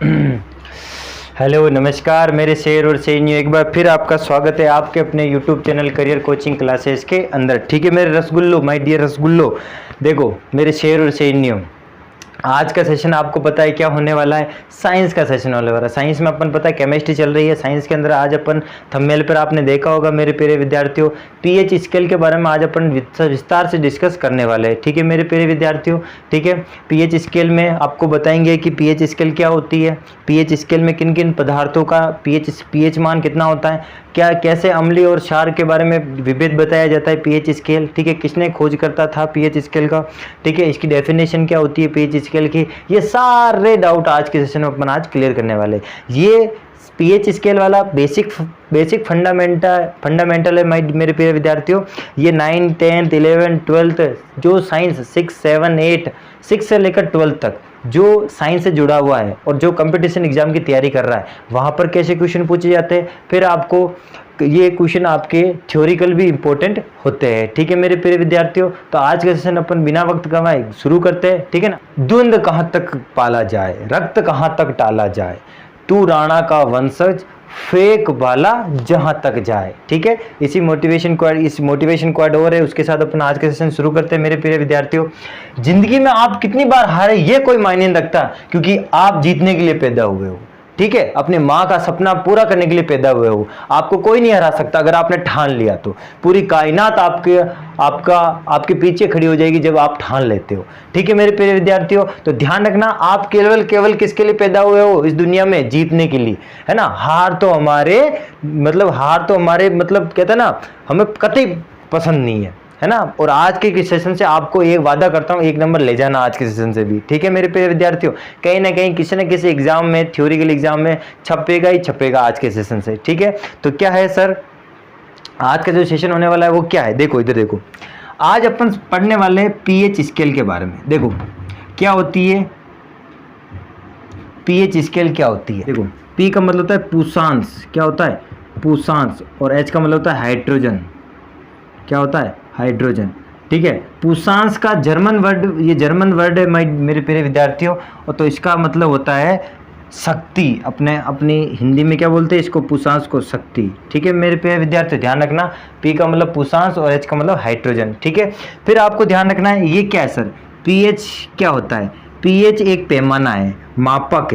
Hello नमस्कार मेरे शेर और शेरनियों, एक बार फिर आपका स्वागत है आपके अपने YouTube channel career coaching classes के अंदर। ठीक है मेरे रसगुल्लो, माय डियर रसगुल्लो, देखो मेरे शेर और शेरनियों, आज का सेशन आपको पता है क्या होने वाला है। साइंस का सेशन होने वाला है। साइंस में अपन पता है केमिस्ट्री चल रही है। साइंस के अंदर आज अपन थंबनेल पर आपने देखा होगा मेरे प्यारे विद्यार्थियों, पीएच स्केल के बारे में आज अपन विस्तार से डिस्कस करने वाले हैं। ठीक है मेरे प्यारे विद्यार्थियों, ठीक है। पीएच स्केल में आपको बताएंगे कि पीएच स्केल क्या होती है, पीएच स्केल में किन किन पदार्थों का पीएच मान कितना होता है, क्या कैसे अम्लीय और क्षार के बारे में विभेद बताया जाता है पीएच स्केल, ठीक है, किसने खोज करता था पीएच स्केल का, ठीक है, इसकी डेफिनेशन क्या होती है पीएच स्केल की, ये सारे डाउट आज के सेशन में अपन आज क्लियर करने वाले। ये पीएच स्केल वाला बेसिक फंडामेंटल है मेरे प्रिय विद्यार्थियों। ये 9, 10, 11, 12 जो साइंस 6, 7, 8 6 से लेकर 12 तक जो साइंस से जुड़ा हुआ है और जो कंपटीशन एग्जाम की तैयारी कर रहा है वहाँ पर कैसे क्वेश्चन पूछे जाते हैं, फिर आपको ये क्वेश्चन आपके थ्योरिकल भी इंपॉर्टेंट होते हैं। ठीक है मेरे प्रिय विद्यार्थियों, तो आज का सेशन अपन बिना वक्त गंवाए शुरू करते हैं। ठीक है ना। द्वंद कहाँ तक पाला जाए, रक्त कहाँ तक टाला जाए, तू राणा का वंशज फेक वाला जहां तक जाए। ठीक है, इस मोटिवेशन क्वाड और है, उसके साथ अपन आज के सेशन शुरू करते हैं मेरे प्रिय विद्यार्थियों। जिंदगी में आप कितनी बार हारे ये कोई मायने नहीं रखता, क्योंकि आप जीतने के लिए पैदा हुए हो। ठीक है, अपने माँ का सपना पूरा करने के लिए पैदा हुए हो। आपको कोई नहीं हरा सकता अगर आपने ठान लिया तो। पूरी कायनात आपके पीछे खड़ी हो जाएगी जब आप ठान लेते हो। ठीक है मेरे प्रिय विद्यार्थियों, तो ध्यान रखना, आप केवल किसके लिए पैदा हुए हो इस दुनिया में, जीतने के लिए, है ना। हार तो हमारे मतलब कहते हैं ना, हमें कतई पसंद नहीं है ना। और आज के सेशन से आपको एक वादा करता हूं, 1 नंबर ले जाना आज के सेशन से भी। ठीक है मेरे प्रिय विद्यार्थियों, कहीं ना कहीं किसी न किसी एग्जाम में, थ्योरिकल एग्जाम में छपेगा ही छपेगा आज के सेशन से। ठीक है, तो क्या है सर आज का जो सेशन होने वाला है वो क्या है, देखो इधर देखो। आज अपन पढ़ने वाले हैं पीएच स्केल के बारे में। देखो क्या होती है पीएच स्केल, क्या होती है। देखो पी का मतलब होता है पूषांश, क्या होता है पूषांश, और एच का मतलब होता है हाइड्रोजन, क्या होता है हाइड्रोजन। ठीक है, पूषांश का जर्मन वर्ड है मेरे प्यारे विद्यार्थियों, और तो इसका मतलब होता है शक्ति। अपनी हिंदी में क्या बोलते हैं इसको, पूषांश को शक्ति। ठीक है मेरे प्यारे विद्यार्थियों, ध्यान रखना, पी का मतलब पूषांश और एच का मतलब हाइड्रोजन। ठीक है, फिर आपको ध्यान रखना है ये क्या है सर, पीएच क्या होता है। पीएच एक पैमाना है, मापक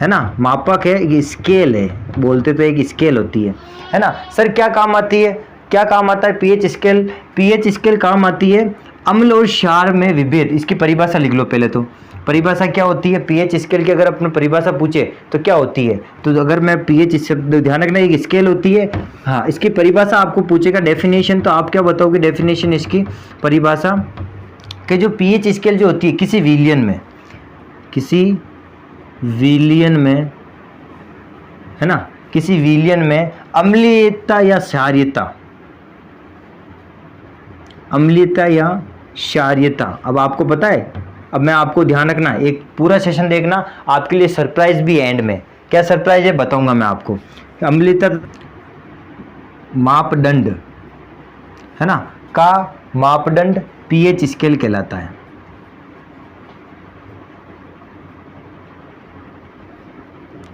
है ना, मापक है, ये स्केल है, बोलते तो एक स्केल होती है ना। सर क्या काम आती है, क्या काम आता है पीएच स्केल। पीएच स्केल काम आती है अम्ल और क्षार में विभेद। इसकी परिभाषा लिख लो पहले तो, परिभाषा क्या होती है पीएच स्केल की, अगर अपने परिभाषा पूछे तो क्या होती है। तो अगर मैं पीएच शब्द, ध्यान रखना एक स्केल होती है, हाँ इसकी परिभाषा आपको पूछेगा डेफिनेशन, तो आप क्या बताओगे डेफिनेशन इसकी परिभाषा कि जो पीएच स्केल जो होती है किसी विलियन में है ना, किसी विलियन में अम्लीयता या क्षारीयता। अब आपको पता है, अब मैं आपको ध्यान रखना, एक पूरा सेशन देखना, आपके लिए सरप्राइज भी एंड में। क्या सरप्राइज है बताऊंगा मैं आपको। अम्लीयता मापदंड है ना, का मापदंड पीएच स्केल कहलाता है।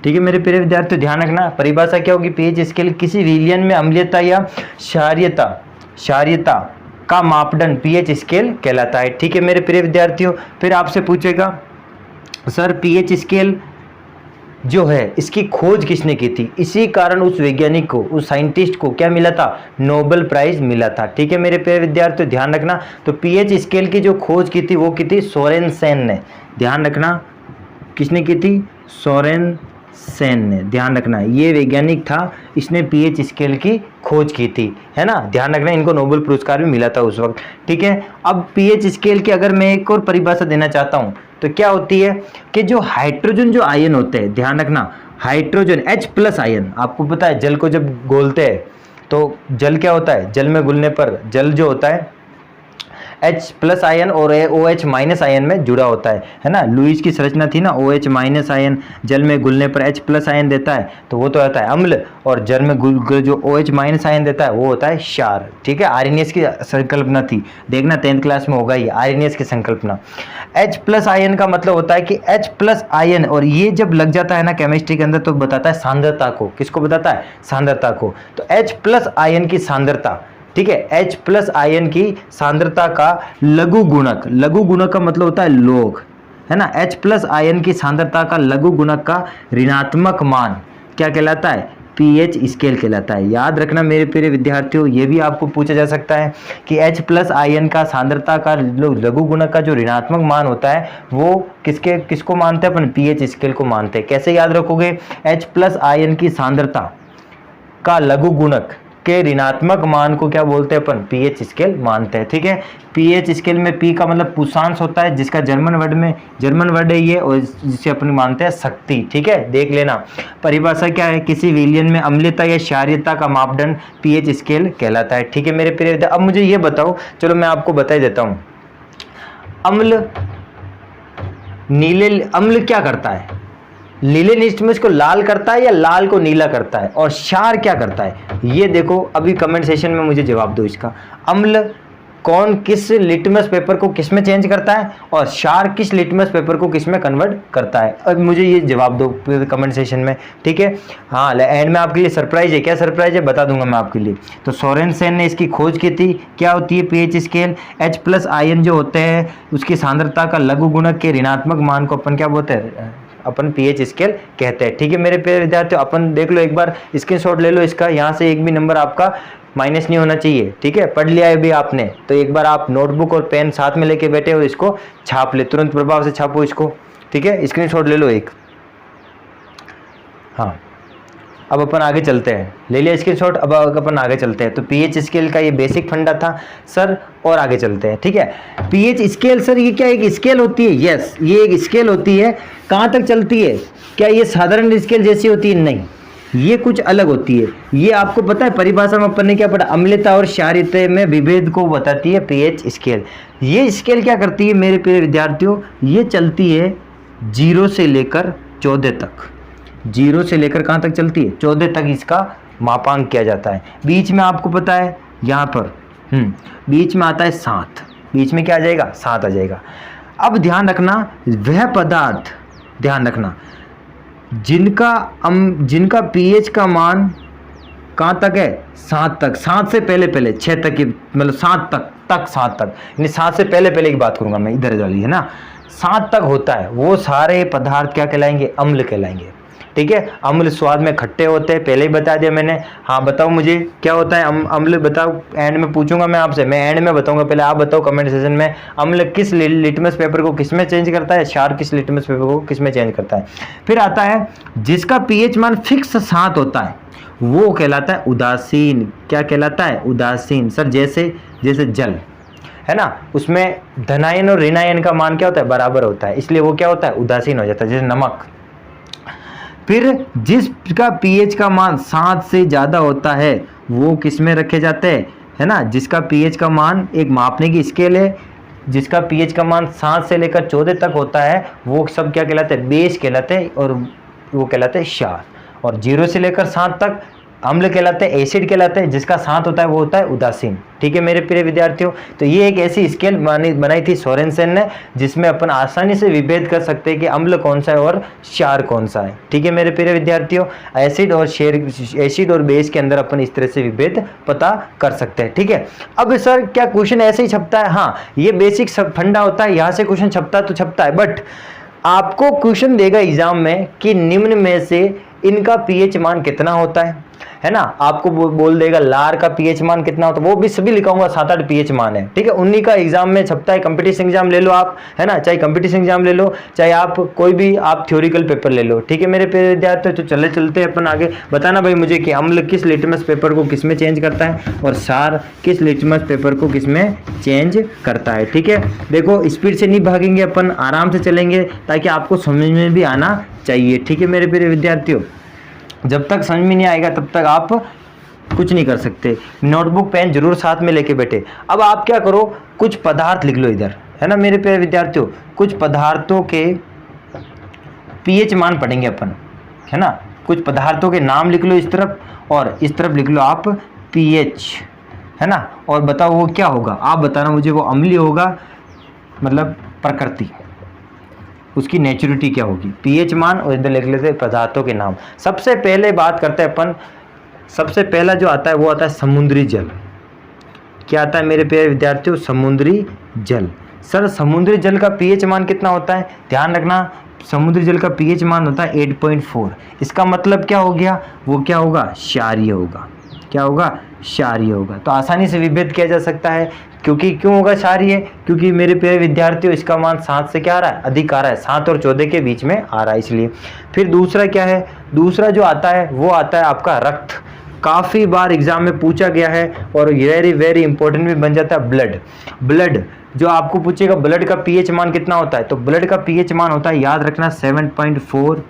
ठीक है मेरे प्रिय विद्यार्थियों, ध्यान रखना, परिभाषा क्या होगी पीएच स्केल, किसी विलियन में अम्लीयता या क्षारीयता का मापदंड पीएच स्केल कहलाता है। ठीक है मेरे प्रिय विद्यार्थियों, फिर आपसे पूछेगा सर पीएच स्केल जो है इसकी खोज किसने की थी। इसी कारण उस वैज्ञानिक को, उस साइंटिस्ट को क्या मिला था, नोबेल प्राइज मिला था। ठीक है मेरे प्रिय विद्यार्थियों, ध्यान रखना, तो पीएच स्केल की जो खोज की थी वो की थी सोरेनसेन ने। ध्यान रखना किसने की थी, सोरेनसेन ने। ध्यान रखना ये वैज्ञानिक था, इसने पीएच स्केल की खोज की थी, है ना। ध्यान रखना इनको नोबेल पुरस्कार भी मिला था उस वक्त। ठीक है, अब पीएच स्केल की अगर मैं एक और परिभाषा देना चाहता हूं तो क्या होती है कि जो हाइड्रोजन जो आयन होते हैं, ध्यान रखना हाइड्रोजन H+ आयन, आपको पता है जल को जब घोलते हैं तो जल क्या होता है, जल में घुलने पर जल जो होता है H प्लस आयन और OH माइनस आयन में जुड़ा होता है ना। लुईस की संरचना थी ना, OH माइनस आयन जल में घुलने पर H प्लस आयन देता है, तो वो तो होता है अम्ल, और जल में जो OH माइनस आयन देता है वो होता है क्षार। ठीक है, आरएनएस की संकल्पना थी, देखना 10th क्लास में होगा ये आरएनएस की संकल्पना। H प्लस आयन का मतलब होता है कि H प्लस आयन, और ये जब लग जाता है ना केमिस्ट्री के अंदर तो बताता है सांद्रता को। किसको बताता है? सांद्रता को। तो H प्लस आयन की सांद्रता, ठीक है, H प्लस आयन की सांद्रता का लघु गुणक, लघु गुणक का मतलब होता है लोग, है ना। H प्लस आयन की सांद्रता का लघु गुणक का ऋणात्मक मान क्या कहलाता है? pH स्केल कहलाता है। याद रखना मेरे प्रिय विद्यार्थियों, ये भी आपको पूछा जा सकता है कि H प्लस आयन का सांद्रता का लघु गुणक का जो ऋणात्मक मान होता है वो किसको मानते हैं अपन? pH स्केल को मानते हैं। कैसे याद रखोगे? H प्लस आयन की सांद्रता का लघु गुणक के ऋणात्मक मान को क्या बोलते हैं अपन? pH स्केल मानते हैं। ठीक है, pH स्केल में P का मतलब पुरुषांश होता है, जिसका जर्मन वर्ड है ये, और जिसे अपन मानते हैं शक्ति। ठीक है, देख लेना परिभाषा क्या है। किसी विलयन में अम्लता या क्षारीयता का मापदंड pH स्केल कहलाता है। ठीक है मेरे प्रिय विद्यार्थी, अब मुझे ये बताओ, चलो मैं आपको बता ही देता हूँ, अम्ल क्या करता है? नीले लिस्ट में इसको लाल करता है या लाल को नीला करता है? और क्षार क्या करता है? ये देखो, अभी कमेंट सेशन में मुझे जवाब दो इसका। अम्ल कौन किस लिटमस पेपर को किस में चेंज करता है, और क्षार किस लिटमस पेपर को किस में कन्वर्ट करता है? अब मुझे ये जवाब दो कमेंट सेशन में। ठीक है, हाँ, एंड में आपके लिए सरप्राइज है। क्या सरप्राइज है बता दूंगा मैं आपके लिए। तो सोरेनसेन ने इसकी खोज की थी। क्या होती है pH scale? H plus ion जो होते हैं उसकी सांद्रता का लघु गुणक के ऋणात्मक मान को अपन क्या बोलते हैं? अपन pH स्केल कहते हैं। ठीक है मेरे प्यारे विद्यार्थियों, अपन देख लो एक बार, स्क्रीनशॉट ले लो इसका, यहाँ से एक भी नंबर आपका माइनस नहीं होना चाहिए। ठीक है, पढ़ लिया है भी आपने तो एक बार आप नोटबुक और पेन साथ में लेके बैठे हो, इसको छाप ले, तुरंत प्रभाव से छापो इसको। ठीक है, स्क्रीनशॉट ले लो एक। हाँ, अब अपन आगे चलते हैं। ले लिया स्क्रीनशॉट, अब अपन आगे चलते हैं। तो pH स्केल का ये बेसिक फंडा था सर, और आगे चलते हैं। ठीक है, pH स्केल सर ये क्या एक स्केल होती है? यस, ये एक स्केल होती है। कहाँ तक चलती है? क्या ये साधारण स्केल जैसी होती है? नहीं, ये कुछ अलग होती है। ये आपको पता है परिभाषा में अपन ने क्या पढ़ा? अम्लता और क्षारीयता में विभेद को बताती है pH स्केल। ये स्केल क्या करती है मेरे प्रिय विद्यार्थियों? ये चलती है 0 से लेकर 14 तक। 0 से लेकर कहाँ तक चलती है? 14 तक इसका मापांक किया जाता है। बीच में आपको पता है यहाँ पर बीच में आता है 7, बीच में क्या आ जाएगा? 7 आ जाएगा। अब ध्यान रखना, वह पदार्थ, ध्यान रखना जिनका pH का मान कहाँ तक है? 7 तक। 7 से पहले 6 तक की, मतलब 7 तक, यानी 7 से पहले की बात करूंगा मैं, इधर वाली है ना, 7 तक होता है, वो सारे पदार्थ क्या कहलाएंगे? अम्ल कहलाएंगे। ठीक है, अम्ल स्वाद में खट्टे होते हैं, पहले ही बता दिया मैंने। हाँ बताओ मुझे क्या होता है अम्ल? बताओ, एंड में पूछूंगा मैं आपसे, मैं एंड में बताऊंगा, पहले आप बताओ कमेंट सेशन में। अम्ल किस लिटमस पेपर को किस में चेंज करता है? क्षार किस लिटमस पेपर को किस में चेंज करता है? फिर आता है जिसका pH मान फिक्स 7 होता है वो कहलाता है उदासीन। क्या कहलाता है? उदासीन। सर जैसे जल है ना, उसमें धनायन और ऋणायन का मान क्या होता है? बराबर होता है, इसलिए वो क्या होता है? उदासीन हो जाता है, जैसे नमक। फिर जिसका pH का मान 7 से ज़्यादा होता है वो किस में रखे जाते हैं? है ना, जिसका pH का मान, एक मापने की स्केल है, जिसका pH का मान 7 से लेकर 14 तक होता है वो सब क्या कहलाते हैं? बेस कहलाते हैं, और वो कहलाते हैं क्षार। और 0 से लेकर 7 तक अम्ल कहलाते हैं, एसिड कहलाते हैं, जिसका 7 होता है वो होता है उदासीन। ठीक है मेरे प्रिय विद्यार्थियों, तो ये एक ऐसी स्केल बनाई थी सोरेनसेन ने, जिसमें अपन आसानी से विभेद कर सकते हैं कि अम्ल कौन सा है और क्षार कौन सा है। ठीक है मेरे प्रिय विद्यार्थियों, एसिड और बेस के अंदर अपन इस तरह से विभेद पता कर सकते हैं। ठीक है, अब सर क्या क्वेश्चन ऐसे ही छपता है? हाँ, ये बेसिक फंडा होता है, यहाँ से क्वेश्चन छपता तो छपता है, बट आपको क्वेश्चन देगा एग्जाम में कि निम्न में से इनका pH मान कितना होता है ना। आपको बोल देगा लार का pH मान कितना होता है, वो भी सभी लिखाऊंगा 7-8 pH मान है। ठीक है, उन्हीं का एग्जाम में छपता है। कंपटीशन एग्जाम ले लो आप, है ना, चाहे कंपटीशन एग्जाम ले लो, चाहे आप कोई भी आप थ्योरिकल पेपर ले लो। ठीक है मेरे प्यारे विद्यार्थी, तो चलते अपन आगे। बताना भाई मुझे कि अम्ल किस लिटमस पेपर को किस में चेंज करता है और क्षार किस लिटमस पेपर को किस में चेंज करता है। ठीक है, देखो स्पीड से नहीं भागेंगे अपन, आराम से चलेंगे ताकि आपको समझ में भी आना चाहिए। ठीक है मेरे प्यारे विद्यार्थियों, जब तक समझ में नहीं आएगा तब तक आप कुछ नहीं कर सकते। नोटबुक पेन जरूर साथ में लेके बैठे। अब आप क्या करो, कुछ पदार्थ लिख लो इधर, है ना मेरे प्यारे विद्यार्थियों। कुछ पदार्थों के पीएच मान पढ़ेंगे अपन, है ना। कुछ पदार्थों के नाम लिख लो इस तरफ, और इस तरफ लिख लो आप पीएच, है ना। और बताओ वो क्या होगा, आप बताना मुझे। वो अम्लीय होगा, मतलब प्रकृति, उसकी नेचुरिटी क्या होगी, पीएच मान, और इधर लिख लेते पदार्थों के नाम। सबसे पहले बात करते हैं अपन, सबसे पहला जो आता है वो आता है समुद्री जल। क्या आता है मेरे प्यारे विद्यार्थियों, समुद्री जल। सर समुद्री जल का पीएच मान कितना होता है, ध्यान रखना, समुद्री जल का पीएच मान होता है 8.4। इसका मतलब क्या हो गया, वो क्या होगा, क्षारीय होगा। क्या होगा, क्षारीय होगा। तो आसानी से विभेद किया जा सकता है, क्योंकि क्यों होगा क्षारीय, क्योंकि मेरे प्यारे विद्यार्थियों इसका मान 7 से क्या आ रहा है, अधिक आ रहा है, 7 और 14 के बीच में आ रहा है, इसलिए। फिर दूसरा क्या है, दूसरा जो आता है वो आता है आपका रक्त। काफ़ी बार एग्जाम में पूछा गया है और वेरी वेरी इंपॉर्टेंट भी बन जाता है ब्लड। ब्लड जो आपको पूछेगा ब्लड का पीएच मान कितना होता है, तो ब्लड का पीएच मान होता है, याद रखना 7.4।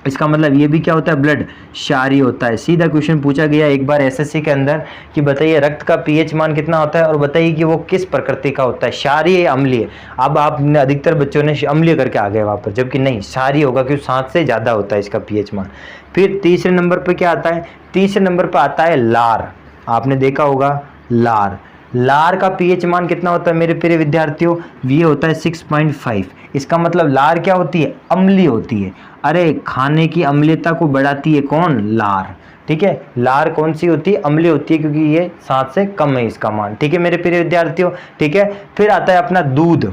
इसका मतलब ये भी क्या होता है, ब्लड क्षारीय होता है। सीधा क्वेश्चन पूछा गया एक बार एसएससी के अंदर कि बताइए रक्त का पीएच मान कितना होता है, और बताइए कि वो किस प्रकृति का होता है, क्षारीय या अम्लीय। अब आपने अधिकतर बच्चों ने अम्लीय करके आ गए वहाँ पर, जबकि नहीं, क्षारीय होगा, क्योंकि 7 से ज़्यादा होता है इसका पीएच मान। फिर तीसरे नंबर पर क्या आता है, तीसरे नंबर पर आता है लार। आपने देखा होगा लार, लार का पीएच मान कितना होता है मेरे प्रिय विद्यार्थियों, ये होता है 6.5। इसका मतलब लार क्या होती है, अम्लीय होती है। अरे खाने की अम्लीयता को बढ़ाती है कौन, लार। ठीक है, लार कौन सी होती है, अम्लीय होती है, क्योंकि ये 7 से कम है इसका मान। ठीक है मेरे प्रिय विद्यार्थियों, ठीक है। फिर आता है अपना दूध।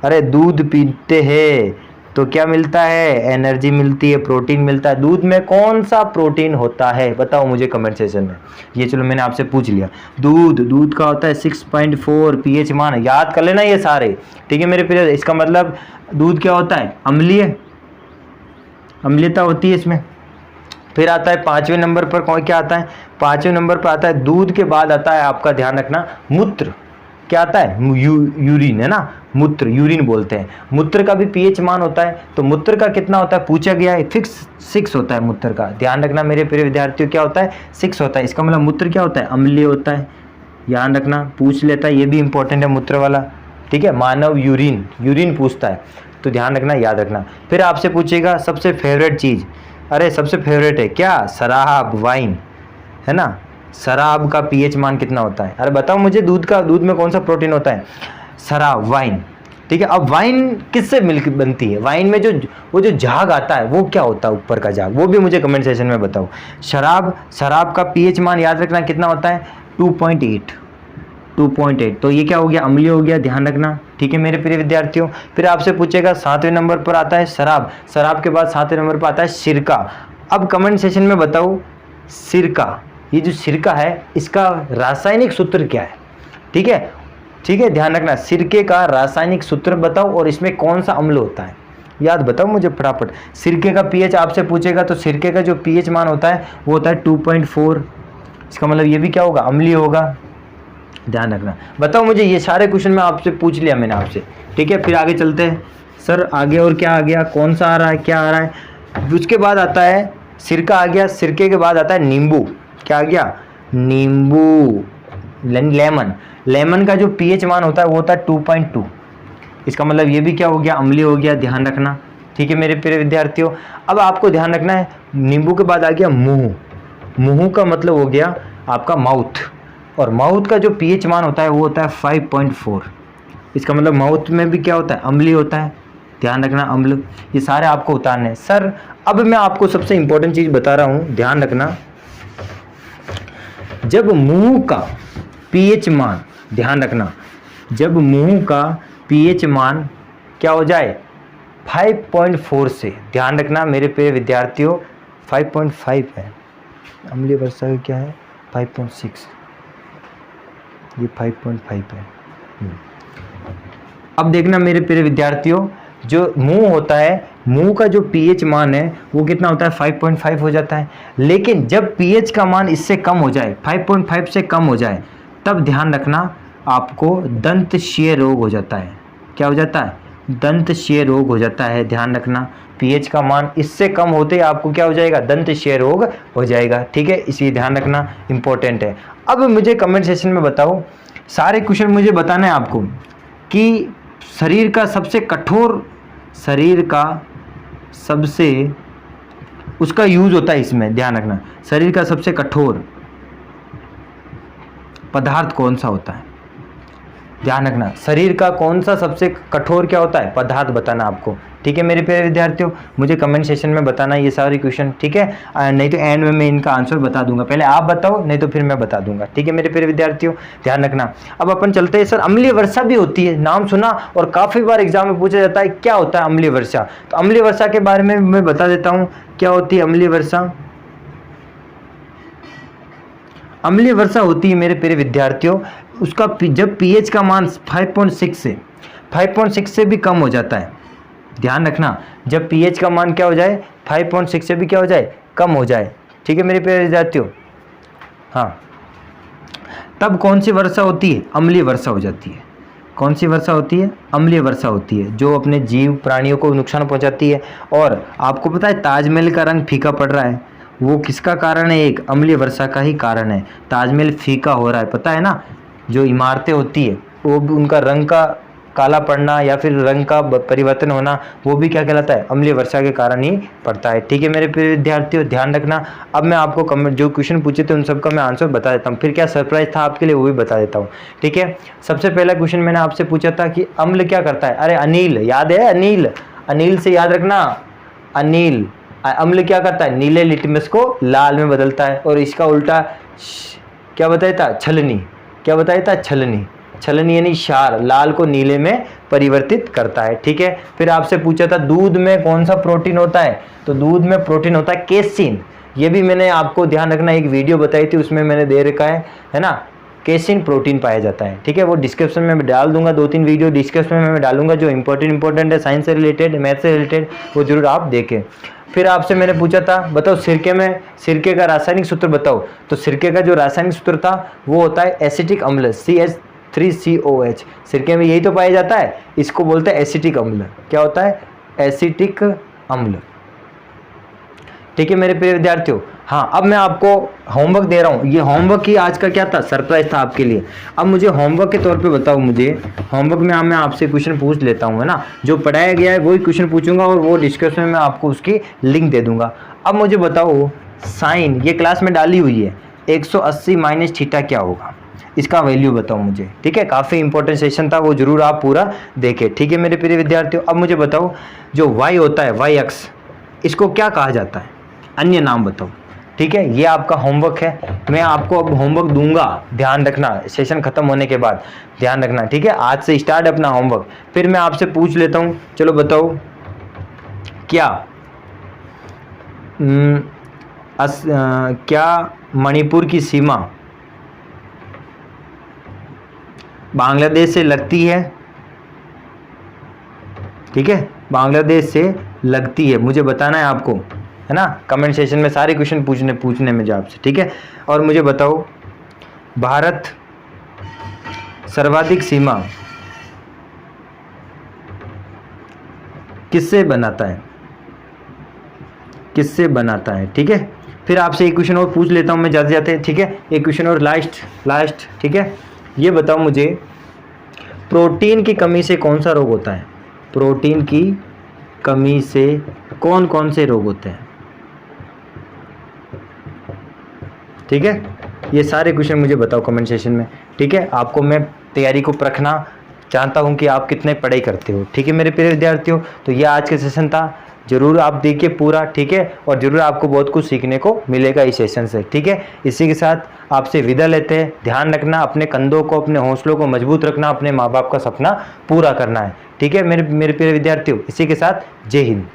अरे दूध पीते हैं तो क्या मिलता है, एनर्जी मिलती है, प्रोटीन मिलता है। दूध में कौन सा प्रोटीन होता है, बताओ मुझे कमेंट सेक्शन में। ये चलो मैंने आपसे पूछ लिया। दूध का होता है 6.4 पीएच मान, याद कर लेना ये सारे। ठीक है मेरे प्रिय, इसका मतलब दूध क्या होता है, अम्लीय, अम्लीयता होती है इसमें। फिर आता है 5वें नंबर पर कौन क्या आता है, 5वें नंबर पर आता है दूध के बाद आता है आपका, ध्यान रखना, मूत्र। क्या आता है, यूरिन, है ना, मूत्र, यूरिन बोलते हैं। मूत्र का भी पीएच मान होता है, तो मूत्र का कितना होता है पूछा गया है, फिक्स 6 होता है मूत्र का। ध्यान रखना मेरे प्रिय विद्यार्थियों, क्या होता है, 6 होता है। इसका मतलब मूत्र क्या होता है, अम्लीय होता है। ध्यान रखना, पूछ लेता है, ये भी इंपॉर्टेंट है मूत्र वाला। ठीक है, मानव यूरिन, यूरिन पूछता है, तो ध्यान रखना, याद रखना। फिर आपसे पूछेगा सबसे फेवरेट चीज़, अरे सबसे फेवरेट है क्या, शराब, वाइन, है ना। शराब का पीएच मान कितना होता है, अरे बताओ मुझे, दूध में कौन सा प्रोटीन होता है, शराब, वाइन। ठीक है, अब वाइन किससे मिलकर बनती है, वाइन में वो जो झाग आता है वो क्या होता है, ऊपर का झाग, वो भी मुझे कमेंट सेक्शन में बताओ। शराब का पीएच मान याद रखना कितना होता है, 2.8। तो ये क्या हो गया, अम्लीय हो गया, ध्यान रखना। ठीक है मेरे प्रिय विद्यार्थियों। फिर आपसे पूछेगा 7वें नंबर पर आता है शराब, शराब के बाद 7वें नंबर पर आता है सिरका। अब कमेंट सेक्शन में बताओ, सिरका, ये जो सिरका है इसका रासायनिक सूत्र क्या है। ठीक है, ध्यान रखना, सिरके का रासायनिक सूत्र बताओ, और इसमें कौन सा अम्ल होता है, याद बताओ मुझे फटाफट। सिरके का पीएच आपसे पूछेगा, तो सिरके का जो पीएच मान होता है वो होता है 2.4। इसका मतलब ये भी क्या होगा, अम्लीय होगा। ध्यान रखना, बताओ मुझे, ये सारे क्वेश्चन में आपसे पूछ लिया मैंने आपसे। ठीक है, फिर आगे चलते हैं। सर आगे और क्या आ गया, कौन सा आ रहा है, क्या आ रहा है। उसके बाद आता है सिरका आ गया, सिरके के बाद आता है नींबू। क्या आ गया, नींबू, लेमन। लेमन का जो पीएच मान होता है वो होता है 2.2। इसका मतलब ये भी क्या हो गया, अम्लीय हो गया, ध्यान रखना। ठीक है मेरे प्रिय विद्यार्थियों। अब आपको ध्यान रखना है, नींबू के बाद आ गया मुंह। मुंह का मतलब हो गया आपका माउथ, और माउथ का जो पीएच मान होता है वो होता है 5.4। इसका मतलब माउथ में भी क्या होता है, अम्लीय होता है, ध्यान रखना, अम्ल। ये सारे आपको उतारने हैं। सर अब मैं आपको सबसे इंपॉर्टेंट चीज़ बता रहा हूँ, ध्यान रखना। जब मुंह का पीएच मान, ध्यान रखना, जब मुंह का पीएच मान क्या हो जाए 5.4 से, ध्यान रखना मेरे प्रिय विद्यार्थियों, 5.5 है, अम्लीय वर्षा का क्या है 5.6, ये 5.5 है। अब देखना मेरे प्रिय विद्यार्थियों, जो मुंह होता है, मुंह का जो पीएच मान है वो कितना होता है 5.5 हो जाता है। लेकिन जब पीएच का मान इससे कम हो जाए, 5.5 से कम हो जाए, तब ध्यान रखना आपको दंत क्षय रोग हो जाता है। क्या हो जाता है, दंतक्षय रोग हो जाता है, ध्यान रखना। पीएच का मान इससे कम होते ही आपको क्या हो जाएगा, दंतक्षय रोग हो जाएगा, ठीक है, इसी ध्यान रखना, इंपॉर्टेंट है। अब मुझे कमेंट सेक्शन में बताओ, सारे क्वेश्चन मुझे बताना है आपको कि शरीर का सबसे उसका यूज होता है इसमें, ध्यान रखना, शरीर का सबसे कठोर पदार्थ कौन सा होता है, ध्यान रखना, शरीर का कौन सा सबसे कठोर क्या होता है, पदार्थ बताना आपको, ठीक है मेरे प्यारे विद्यार्थियों। मुझे कमेंट सेक्शन में बताना ये सारे क्वेश्चन, ठीक है, नहीं तो एंड में मैं इनका आंसर बता दूंगा, पहले आप बताओ नहीं तो फिर मैं बता दूंगा, ठीक है मेरे प्यारे विद्यार्थियों, ध्यान रखना। अब अपन चलते हैं, सर अम्लीय वर्षा भी होती है, नाम सुना और काफ़ी बार एग्जाम में पूछा जाता है क्या होता है अम्लीय वर्षा, तो अम्लीय वर्षा के बारे में मैं बता देता हूँ क्या होती है अम्लीय वर्षा। अम्लीय वर्षा होती है मेरे प्यारे विद्यार्थियों, उसका जब पीएच का मान 5.6 से भी कम हो जाता है, ध्यान रखना, जब पीएच का मान क्या हो जाए, 5.6 से भी क्या हो जाए, कम हो जाए, ठीक है मेरे प्यारे विद्यार्थियों। हाँ, तब कौन सी वर्षा होती है, अम्लीय वर्षा हो जाती है। कौन सी वर्षा होती है, अम्लीय वर्षा होती है, जो अपने जीव प्राणियों को नुकसान पहुंचाती है। और आपको पता है ताजमहल का रंग फीका पड़ रहा है, वो किसका कारण है, एक अम्लीय वर्षा का ही कारण है, ताजमहल फीका हो रहा है, पता है ना, जो इमारतें होती है वो भी उनका रंग का काला पड़ना या फिर रंग का परिवर्तन होना, वो भी क्या कहलाता है, अम्लीय वर्षा के कारण ही पड़ता है, ठीक है मेरे प्रिय विद्यार्थियों, ध्यान रखना। अब मैं आपको कमेंट जो क्वेश्चन पूछे थे उन सबका मैं आंसर बता देता हूँ, फिर क्या सरप्राइज था आपके लिए वो भी बता देता हूँ, ठीक है। सबसे पहला क्वेश्चन मैंने आपसे पूछा था कि अम्ल क्या करता है, अरे अनिल, याद है अनिल, अनिल से याद रखना, अनिल, अम्ल क्या करता है, नीले लिटमस को लाल में बदलता है, और इसका उल्टा क्या बताया था, छलनी, क्या बताया था, छलनी, छलनी यानी क्षार, लाल को नीले में परिवर्तित करता है, ठीक है। फिर आपसे पूछा था दूध में कौन सा प्रोटीन होता है, तो दूध में प्रोटीन होता है केसिन, ये भी मैंने आपको ध्यान रखना एक वीडियो बताई थी, उसमें मैंने दे रखा है ना, केसिन प्रोटीन पाया जाता है, ठीक है, वो डिस्क्रिप्शन में मैं डाल दूंगा, 2-3 वीडियो डिस्क्रिप्शन में मैं डालूंगा जो इंपॉर्टेंट है, साइंस से रिलेटेड, मैथ से रिलेटेड, वो जरूर आप देखें। फिर आपसे मैंने पूछा था बताओ सिरके का रासायनिक सूत्र बताओ, तो सिरके का जो रासायनिक सूत्र था वो होता है एसिटिक अम्ल, CH3COH, सिरके में यही तो पाया जाता है, इसको बोलते हैं एसिटिक अम्ल, क्या होता है, एसिटिक अम्ल, ठीक है मेरे प्रिय विद्यार्थियों। हाँ, अब मैं आपको होमवर्क दे रहा हूँ, ये होमवर्क ही आज का क्या था, सरप्राइज था आपके लिए। अब मुझे होमवर्क के तौर पे बताओ, मुझे होमवर्क में मैं आपसे क्वेश्चन पूछ लेता हूँ, है ना, जो पढ़ाया गया है वही क्वेश्चन पूछूंगा और वो डिस्क्रिप्शन में मैं आपको उसकी लिंक दे दूंगा। अब मुझे बताओ साइन, ये क्लास में डाली हुई है, 180 माइनस थीटा क्या होगा, इसका वैल्यू बताओ मुझे, ठीक है, काफ़ी इंपॉर्टेंट सेशन था, वो जरूर आप पूरा देखें, ठीक है मेरे प्रिय विद्यार्थियों। अब मुझे बताओ जो वाई होता है, वाई अक्ष, इसको क्या कहा जाता है, अन्य नाम बताओ, ठीक है, ये आपका होमवर्क है, मैं आपको अब होमवर्क दूंगा, ध्यान रखना, सेशन खत्म होने के बाद ध्यान रखना, ठीक है, आज से स्टार्ट अपना होमवर्क। फिर मैं आपसे पूछ लेता हूँ, चलो बताओ क्या क्या मणिपुर की सीमा बांग्लादेश से लगती है, ठीक है, बांग्लादेश से लगती है, मुझे बताना है आपको, है ना, कमेंट सेशन में सारे क्वेश्चन पूछने में जो आपसे, ठीक है। और मुझे बताओ भारत सर्वाधिक सीमा किससे बनाता है, ठीक है। फिर आपसे एक क्वेश्चन और पूछ लेता हूं मैं जाते, ठीक है, एक क्वेश्चन और लास्ट, ठीक है, ये बताओ मुझे प्रोटीन की कमी से कौन सा रोग होता है, प्रोटीन की कमी से कौन कौन से रोग होते हैं, ठीक है, ये सारे क्वेश्चन मुझे बताओ कमेंट सेशन में, ठीक है। आपको मैं तैयारी को परखना चाहता हूं कि आप कितने पढ़ाई करते हो, ठीक है मेरे प्रिय विद्यार्थियों। तो ये आज का सेशन था, जरूर आप देखिए पूरा, ठीक है, और जरूर आपको बहुत कुछ सीखने को मिलेगा इस सेशन से, ठीक है। इसी के साथ आपसे विदा लेते हैं, ध्यान रखना, अपने कंधों को, अपने हौसलों को मजबूत रखना, अपने माँ बाप का सपना पूरा करना है, ठीक है मेरे प्रिय विद्यार्थियों। इसी के साथ जय हिंद।